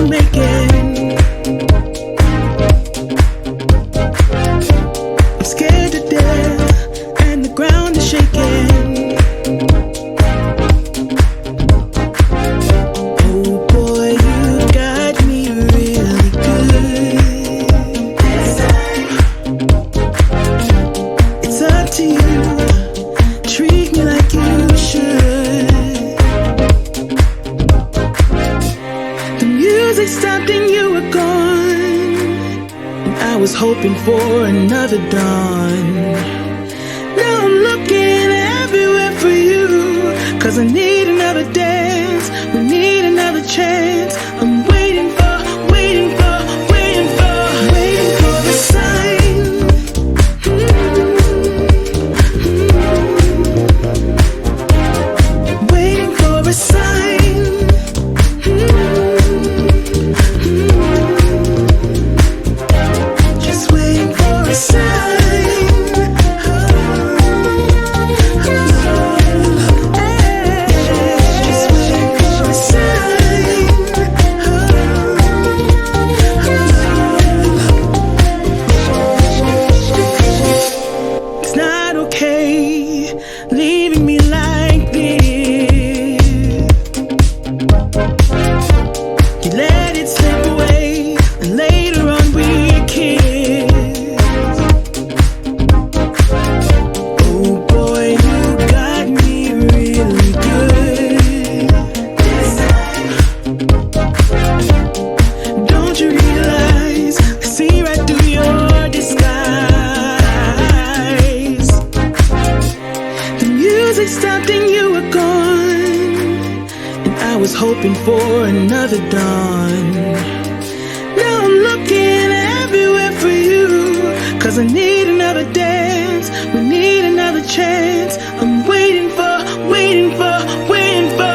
we're making. I'm scared to death, and the ground is shaking. Oh boy, you got me really good. It's up to you, treat me like you should. The music stopped and you were gone, and I was hoping for another dawn. Now I'm looking everywhere for you, 'cause I need another dance, we need another chance. I'm waiting for, waiting for, waiting for, waiting for the sign. Waiting for a sign. Just waiting for a sign. Just waiting for a sign. It's not okay leaving me like this. You let it slip away, and later on we kiss. Oh boy, you got me really good. Don't you realize I see right through your disguise? The music stopped and you were gone, and I was hoping for another dawn. Now I'm looking everywhere for you, 'cause I need another dance, we need another chance. I'm waiting for, waiting for, waiting for.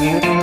you.